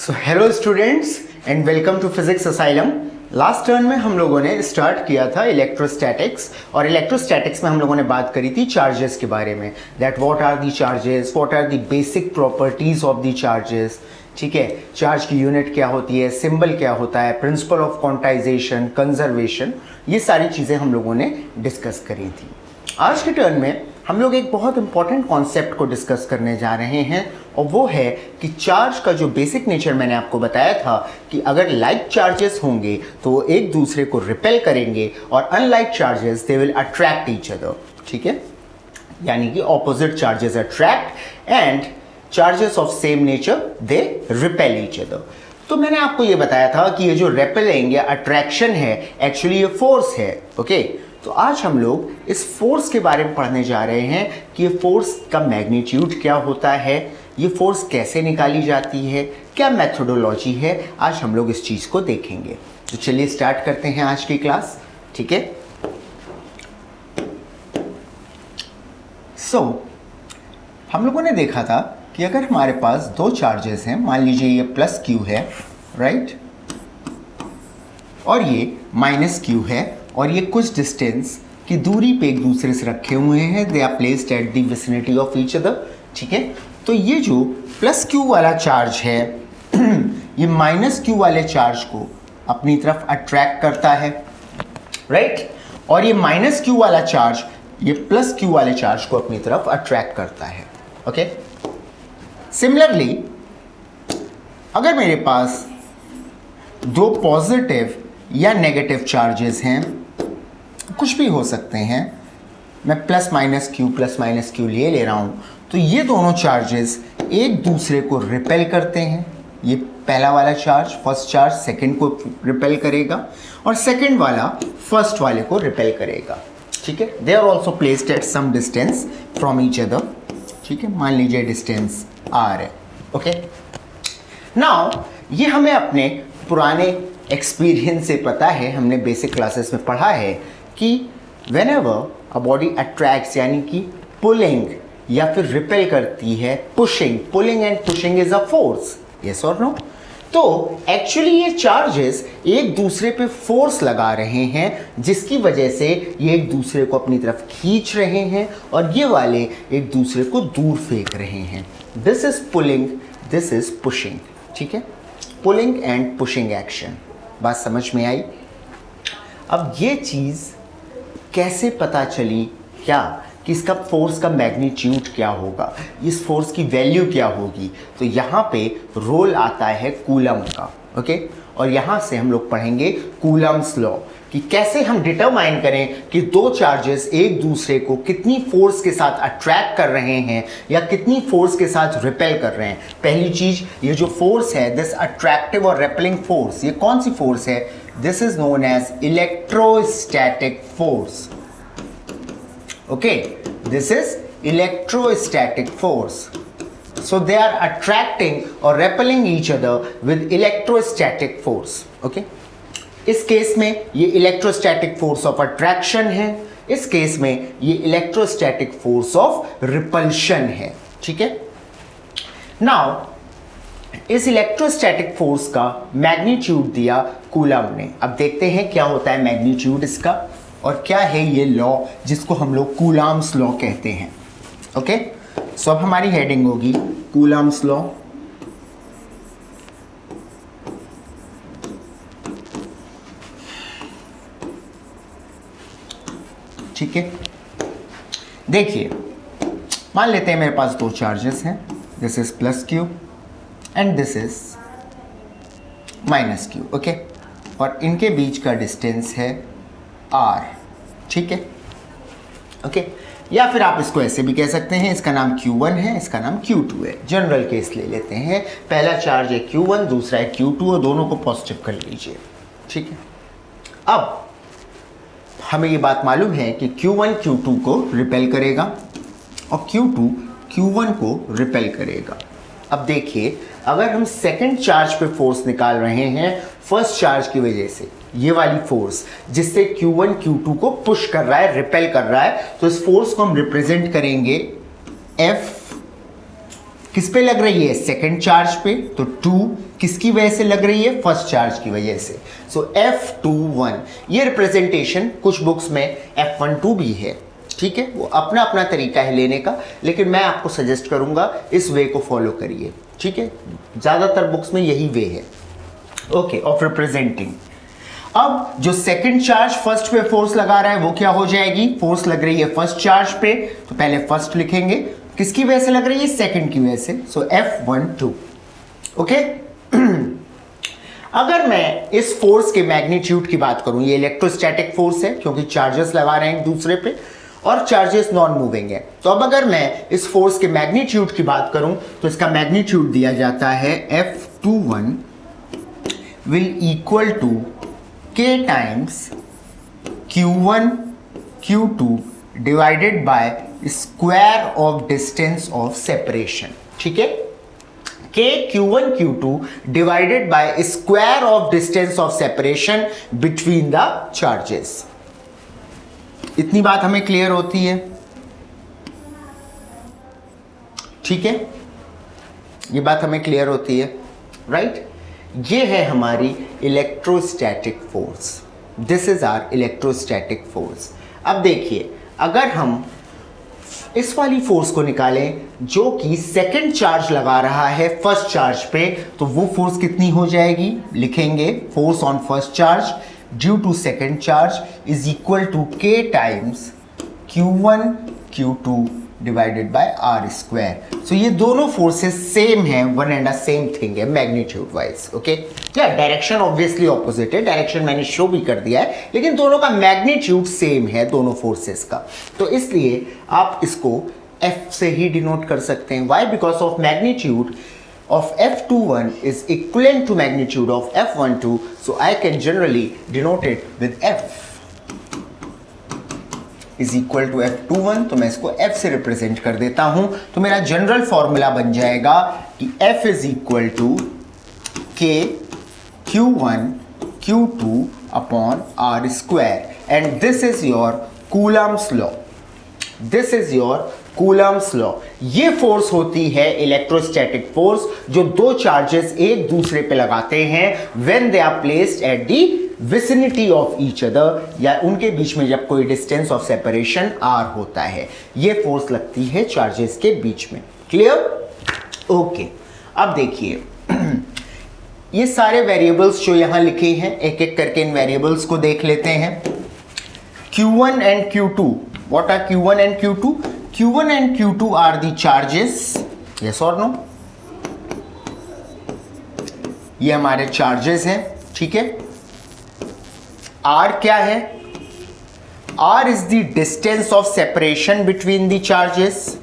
So hello students and welcome to physics asylum. Last turn में हम लोगों ने स्टार्ट किया था इलेक्ट्रोस्टैटिक्स, और इलेक्ट्रोस्टैटिक्स में हम लोगों ने बात करी थी चार्जेस के बारे में, that what are the charges, what are the basic properties of the charges. ठीक है, चार्ज की यूनिट क्या होती है, सिंबल क्या होता है, प्रिंसिपल ऑफ क्वांटाइजेशन, कंजर्वेशन, ये सारी चीज़ें हम लोगों ने डिस्कस करी थी। आज के टर्न में हम लोग एक बहुत इंपॉर्टेंट कॉन्सेप्ट को डिस्कस करने जा रहे हैं, और वो है कि चार्ज का जो बेसिक नेचर मैंने आपको बताया था कि अगर लाइक चार्जेस होंगे तो वो एक दूसरे को रिपेल करेंगे, और unlike charges they will attract each other. ठीक है, यानी कि opposite charges attract and charges of same nature they repel each other. तो मैंने आपको ये बताया था कि ये जो रेपेलिंग या अट्रैक्शन है एक्चुअली ये फोर्स है। ओके, तो आज हम लोग इस फोर्स के बारे में पढ़ने जा रहे हैं कि ये फोर्स का मैग्नीट्यूड क्या होता है, ये फोर्स कैसे निकाली जाती है, क्या मेथोडोलॉजी है। आज हम लोग इस चीज़ को देखेंगे। तो चलिए स्टार्ट करते हैं आज की क्लास। ठीक है, हम लोगों ने देखा था कि अगर हमारे पास दो चार्जेस हैं, मान लीजिए ये प्लस क्यू है, राइट, और ये माइनस क्यू है, और ये कुछ डिस्टेंस की दूरी पे एक दूसरे से रखे हुए हैं, they are placed at the vicinity of each other. ठीक है, तो ये जो प्लस क्यू वाला चार्ज है ये माइनस क्यू वाले चार्ज को अपनी तरफ अट्रैक्ट करता है, राइट, और ये माइनस क्यू वाला चार्ज ये प्लस क्यू वाले चार्ज को अपनी तरफ अट्रैक्ट करता है। ओके, सिमिलरली अगर मेरे पास दो पॉजिटिव या नेगेटिव चार्जेस हैं, कुछ भी हो सकते हैं, मैं प्लस माइनस क्यू ले रहा हूँ, तो ये दोनों चार्जेस एक दूसरे को रिपेल करते हैं। ये पहला वाला चार्ज, फर्स्ट चार्ज सेकंड को रिपेल करेगा, और सेकंड वाला फर्स्ट वाले को रिपेल करेगा। ठीक है, they are also placed at some distance from each other. ठीक है, मान लीजिए डिस्टेंस आर है। ओके, नाउ ये हमें अपने पुराने एक्सपीरियंस से पता है, हमने बेसिक क्लासेस में पढ़ा है कि व्हेनेवर अ बॉडी अट्रैक्ट्स, यानी कि पुलिंग या फिर रिपेल करती है, pulling and pushing is a force, yes और नो। तो एक्चुअली ये चार्जेस एक दूसरे पे फोर्स लगा रहे हैं, जिसकी वजह से ये एक दूसरे को अपनी तरफ खींच रहे हैं, और ये वाले एक दूसरे को दूर फेंक रहे हैं। This is pulling, this is pushing. ठीक है, पुलिंग एंड पुशिंग एक्शन। बात समझ में आई? अब ये चीज़ कैसे पता चली क्या कि इसका फोर्स का मैग्नीट्यूड क्या होगा, इस फोर्स की वैल्यू क्या होगी? तो यहाँ पे रोल आता है कूलम का। ओके, और यहाँ से हम लोग पढ़ेंगे कूलम्स लॉ, कि कैसे हम डिटरमाइन करें कि दो चार्जेस एक दूसरे को कितनी फोर्स के साथ अट्रैक्ट कर रहे हैं या कितनी फोर्स के साथ रिपेल कर रहे हैं। पहली चीज, ये जो फोर्स है, दिस अट्रैक्टिव और रेपेलिंग फोर्स, ये कौन सी फोर्स है? This is known as electrostatic force. Okay, this is electrostatic force. So they are attracting or repelling each other with electrostatic force. Okay? इस केस में ये इलेक्ट्रोस्टैटिक फोर्स ऑफ अट्रैक्शन है, इस case में ये इलेक्ट्रोस्टैटिक फोर्स ऑफ रिपल्शन है। ठीक है, नाउ इस इलेक्ट्रोस्टैटिक फोर्स का मैग्नीट्यूड दिया कूलम ने। अब देखते हैं क्या होता है मैग्नीट्यूड इसका, और क्या है ये लॉ जिसको हम लोग कूलम्स लॉ कहते हैं। ओके, सो अब हमारी हेडिंग होगी कूलम्स लॉ। ठीक है, देखिए, मान लेते हैं मेरे पास दो चार्जेस हैं, this is plus Q and this is minus Q. Okay, और इनके बीच का डिस्टेंस है आर। ठीक है, ओके, या फिर आप इसको ऐसे भी कह सकते हैं, इसका नाम Q1 है, इसका नाम Q2 है। जनरल केस ले लेते हैं, पहला चार्ज है Q1, दूसरा है Q2, और दोनों को पॉजिटिव कर लीजिए। ठीक है, अब हमें ये बात मालूम है कि Q1 Q2 को रिपेल करेगा और Q2 Q1 को रिपेल करेगा। अब देखिए, अगर हम सेकंड चार्ज पे फोर्स निकाल रहे हैं फर्स्ट चार्ज की वजह से, ये वाली फोर्स जिससे Q1 Q2 को पुश कर रहा है, रिपेल कर रहा है, तो इस फोर्स को हम रिप्रेजेंट करेंगे F किस पे लग रही है? सेकंड चार्ज पे, तो 2 किसकी वजह से लग रही है? फर्स्ट चार्ज की वजह से। सो F21, ये रिप्रेजेंटेशन कुछ बुक्स में F12 भी है, ठीक है, वो अपना अपना तरीका है लेने का, लेकिन मैं आपको सजेस्ट करूंगा इस वे को फॉलो करिए, ठीक है, ज़्यादातर बुक्स में यही वे है, ओके, ऑफ रिप्रेजेंटिंग। अब जो सेकंड चार्ज फर्स्ट पे फोर्स लगा रहा है वो क्या हो जाएगी? फोर्स लग रही है फर्स्ट चार्ज पे, तो पहले फर्स्ट लिखेंगे, किसकी वजह से लग रही है? सेकंड की वजह से, सो F12, ओके। अगर मैं इस फोर्स के मैग्नीट्यूड की बात करूं, ये इलेक्ट्रोस्टैटिक फोर्स है क्योंकि चार्जेस लगा रहे हैं एक दूसरे पे और चार्जेस नॉन मूविंग है, तो अब अगर मैं इस फोर्स के मैग्नीट्यूड की बात करूं तो इसका मैग्नीट्यूड दिया जाता है F21 will equal to K times Q1 Q2 divided by square of distance of separation, ठीक है, K Q1 Q2 divided by square of distance of separation between the charges. इतनी बात हमें क्लियर होती है, ठीक है, ये बात हमें क्लियर होती है, राइट। ये है हमारी electrostatic force, this is our electrostatic force. अब देखिए, अगर हम इस वाली फोर्स को निकालें जो कि सेकंड चार्ज लगा रहा है फर्स्ट चार्ज पे, तो वो फोर्स कितनी हो जाएगी? लिखेंगे force on first charge due to second charge is equal to K times Q1 Q2 divided by R square. So ये दोनों फोर्सेस सेम है, वन एंड सेम थिंग है मैग्नीट्यूड वाइज, ओके। या डायरेक्शन ऑब्वियसली ऑपोजिट है, direction मैंने show भी कर दिया है, लेकिन दोनों का मैग्नीट्यूड सेम है दोनों फोर्सेस का, तो इसलिए आप इसको F से ही डिनोट कर सकते हैं। Why? Because of magnitude of F21 is equivalent to magnitude of F12, so I can generally denote it with F is equal to F21, तो मैं इसको F से रिप्रेजेंट कर देता हूं, तो मेरा जनरल फॉर्मूला बन जाएगा कि F is equal to K Q1 Q2 upon R square, and this is your Coulomb's law, this is your Coulomb's law. ये फोर्स होती है इलेक्ट्रोस्टैटिक फोर्स जो दो चार्जेस एक दूसरे पे लगाते हैं when they are placed at the vicinity of each other, या उनके बीच में जब कोई डिस्टेंस ऑफ सेपरेशन R होता है, ये फोर्स लगती है चार्जेस के बीच में। क्लियर? ओके। अब देखिए ये सारे वेरिएबल्स जो यहां लिखे हैं, एक एक करके इन वेरिएबल्स को देख लेते हैं। Q1 and Q2, what are Q1 and Q2? Q1 and Q2 are the charges, yes or no? ये हमारे चार्जेस हैं, ठीक है। R क्या है? R is the distance of separation between the charges,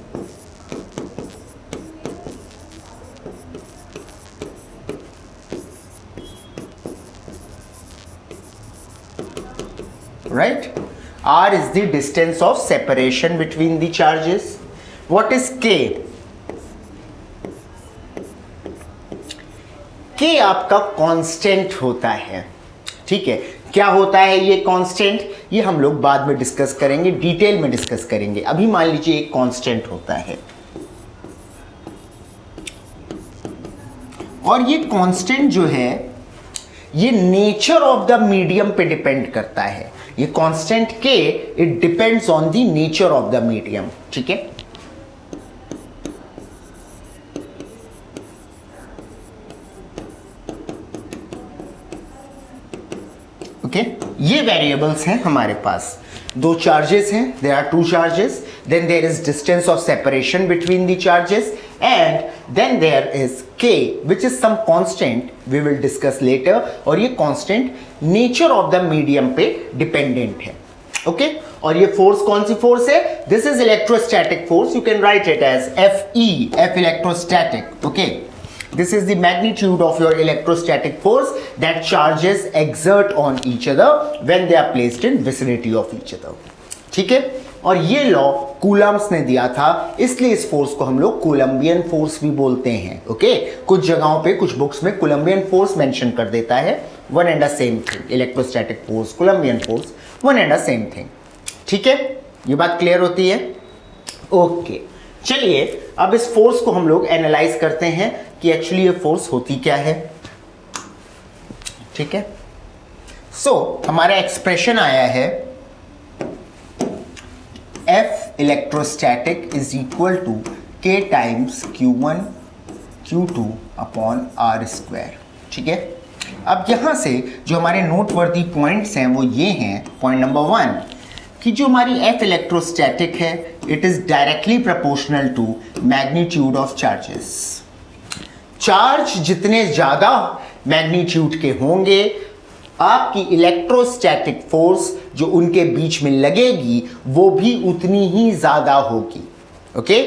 right? R is the distance of separation between the charges. What is K? K आपका constant होता है, ठीक है। क्या होता है ये कांस्टेंट? ये हम लोग बाद में डिस्कस करेंगे, डिटेल में डिस्कस करेंगे। अभी मान लीजिए एक कांस्टेंट होता है और ये कांस्टेंट जो है ये नेचर ऑफ द मीडियम पे डिपेंड करता है। ये constant K it depends on the nature of the medium, ठीक है। ओके, ये वेरिएबल्स हैं हमारे पास। दो चार्जेस हैं, there are two charges, then there is distance of separation between the charges, and then there is K which is some constant we will discuss later, और ये constant nature of the medium पे dependent है, okay? और ये force कौन सी force है? This is electrostatic force, you can write it as Fe, F electrostatic, okay? This is the magnitude of your electrostatic force that charges exert on each other when they are placed in vicinity of each other, ठीक है। और ये law Coulomb's ने दिया था, इसलिए इस force को हम लोग कोलंबियन फोर्स भी बोलते हैं, ओके। कुछ जगहों पे कुछ बुक्स में कोलंबियन फोर्स मेंशन कर देता है, one and the same thing. Electrostatic force, coulombian force, one and the same thing, ठीक है। ये बात क्लियर होती है? ओके, चलिए अब इस फोर्स को हम लोग एनालाइज करते हैं कि एक्चुअली ये फोर्स होती क्या है। ठीक है। सो हमारा एक्सप्रेशन आया है F electrostatic is equal to K times Q1 Q2 upon R square. ठीक है। अब यहां से जो हमारे नोटवर्दी पॉइंट्स हैं वो ये हैं। पॉइंट नंबर 1 कि जो हमारी F इलेक्ट्रोस्टैटिक है it is directly proportional to magnitude of charges. Charge जितने ज्यादा मैग्नीट्यूड के होंगे आपकी इलेक्ट्रोस्टैटिक फोर्स जो उनके बीच में लगेगी वो भी उतनी ही ज्यादा होगी। Okay.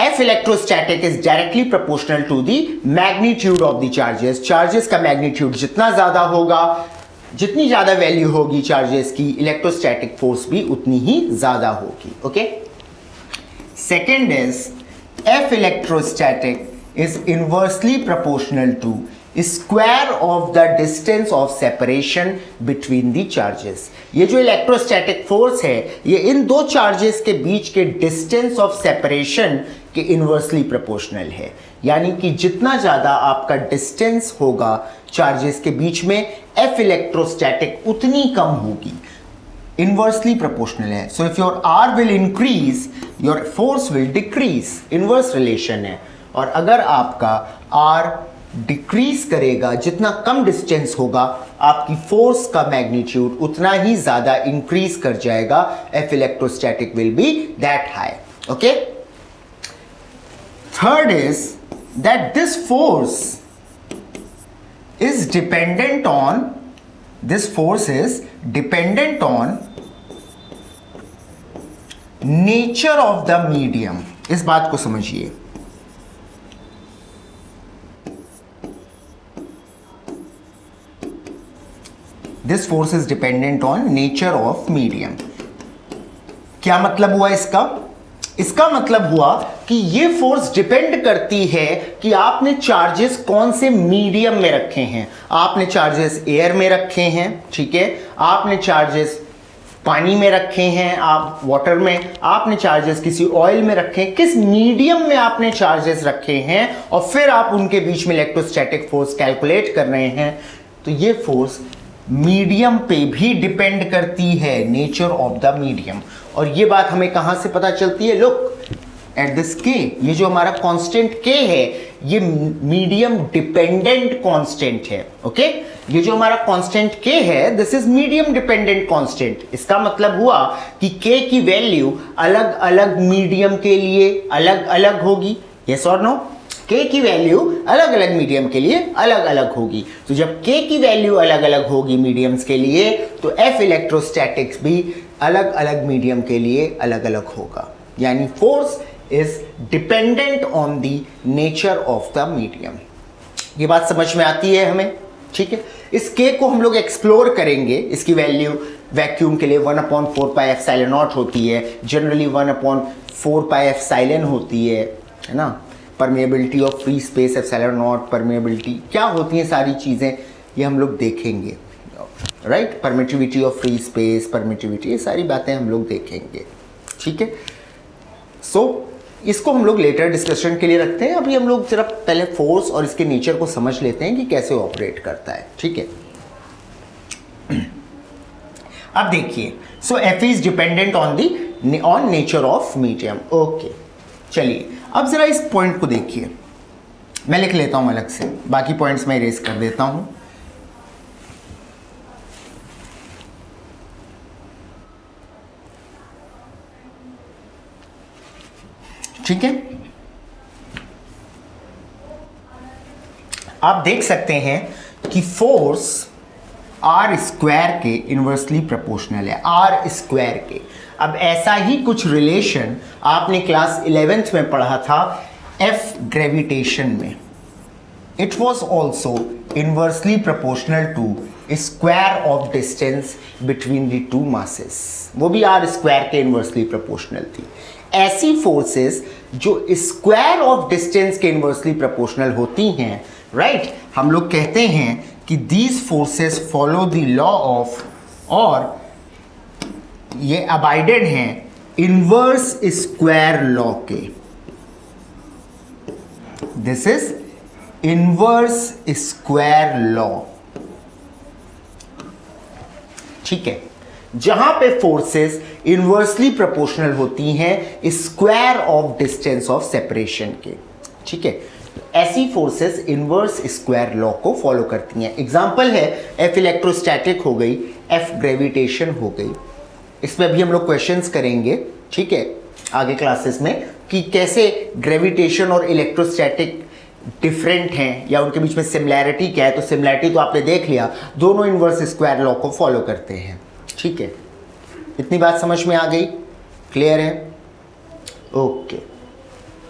F electrostatic is directly proportional to the magnitude of the charges. Charges का मैग्नीट्यूड जितना ज्यादा होगा, जितनी ज्यादा वैल्यू होगी चार्जेस की, इलेक्ट्रोस्टैटिक फोर्स भी उतनी ही ज्यादा होगी। Okay. Second is F electrostatic is inversely proportional to square of the distance of separation between the charges। ये जो इलेक्ट्रोस्टैटिक फोर्स है ये इन दो चार्जेस के बीच के डिस्टेंस ऑफ सेपरेशन के इन्वर्सली प्रोपोर्शनल है। यानी कि जितना ज्यादा आपका डिस्टेंस होगा चार्जेस के बीच में F इलेक्ट्रोस्टैटिक उतनी कम होगी। इनवर्सली प्रोपोर्शनल है। So if your R will increase your force will decrease. Inverse relation है। और अगर आपका R डिक्रीज करेगा, जितना कम डिस्टेंस होगा आपकी फोर्स का मैग्नीट्यूड उतना ही ज्यादा इंक्रीज कर जाएगा। F electrostatic will be that high. Okay. Third is that this force is dependent on nature of the medium. इस बात को समझिए। This force is dependent on nature of medium. क्या मतलब हुआ इसका? इसका मतलब हुआ कि ये फोर्स डिपेंड करती है कि आपने चार्जेस कौन से मीडियम में रखे हैं। आपने चार्जेस एयर में रखे हैं, ठीक है, आपने चार्जेस पानी में रखे हैं, आप वाटर में, आपने चार्जेस किसी ऑयल में रखे हैं, किस मीडियम में आपने चार्जेस रखे हैं और फिर आप उनके बीच में इलेक्ट्रोस्टैटिक फोर्स कैलकुलेट कर रहे हैं। तो ये फोर्स मीडियम पे भी डिपेंड करती है, नेचर ऑफ द मीडियम। और ये बात हमें कहां से पता चलती है? Look at this K। ये जो हमारा कांस्टेंट K है ये मीडियम डिपेंडेंट कांस्टेंट है। ओके। ये जो हमारा कांस्टेंट K है this is medium dependent constant. इसका मतलब हुआ कि K की वैल्यू अलग अलग मीडियम के लिए अलग अलग होगी। यस और नो? K की वैल्यू अलग अलग मीडियम के लिए अलग अलग होगी। तो जब K की वैल्यू अलग अलग होगी मीडियम्स के लिए तो F इलेक्ट्रोस्टैटिक्स भी अलग अलग मीडियम के लिए अलग अलग होगा। यानी force is dependent on the nature of the medium. ये बात समझ में आती है हमें? ठीक है। इस K को हम लोग एक्सप्लोर करेंगे। इसकी वैल्यू वैक्यूम के लिए 1/4 पाई एप्सिलॉन नॉट होती है, जनरली 1/4 पाई एप्सिलॉन होती है ना। Permeability of free space epsilon not, permeability क्या होती हैं सारी चीज़ें ये हम लोग देखेंगे। Right. Permittivity of free space, permittivity, ये सारी बातें हम लोग देखेंगे। ठीक है। सो इसको हम लोग लेटर डिस्कशन के लिए रखते हैं। अभी हम लोग जरा पहले फोर्स और इसके नेचर को समझ लेते हैं कि कैसे ऑपरेट करता है। ठीक है। अब देखिए, सो F is dependent on nature of medium. Okay. चलिए अब जरा इस पॉइंट को देखिए। मैं लिख लेता हूं अलग से, बाकी पॉइंट्स मैं इरेज कर देता हूं। ठीक है। आप देख सकते हैं कि फोर्स R स्क्वायर के इनवर्सली प्रोपोर्शनल है, R स्क्वायर के। अब ऐसा ही कुछ रिलेशन आपने क्लास 11th में पढ़ा था F ग्रेविटेशन में। It was also inversely proportional to square of distance between the two masses. वो भी R स्क्वायर के इनवर्सली प्रोपोर्शनल थी। ऐसी फोर्सेस जो स्क्वायर ऑफ डिस्टेंस के इनवर्सली प्रोपोर्शनल होती हैं, राइट, हम लोग कहते हैं कि these forces follow the law of, और ये अबाइडेड हैं इनवर्स स्क्वायर लॉ के। This is inverse square law. ठीक है, जहां पे फोर्सेस इनवर्सली प्रोपोर्शनल होती हैं square of distance of separation के, ठीक है। ऐसी फोर्सेस इनवर्स स्क्वायर लॉ को फॉलो करती हैं। एग्जांपल है एफ इलेक्ट्रोस्टैटिक हो गई, एफ ग्रेविटेशन हो गई। इसमें भी हम लोग क्वेश्चंस करेंगे, ठीक है, आगे क्लासेस में, कि कैसे ग्रेविटेशन और इलेक्ट्रोस्टैटिक डिफरेंट हैं या उनके बीच में सिमिलैरिटी क्या है। तो सिमिलैरिटी तो आपने देख लिया, दोनों इनवर्स स्क्वायर लॉ को फॉलो करते हैं, ठीक है। इतनी बात समझ में आ गई, क्लियर है? ओके।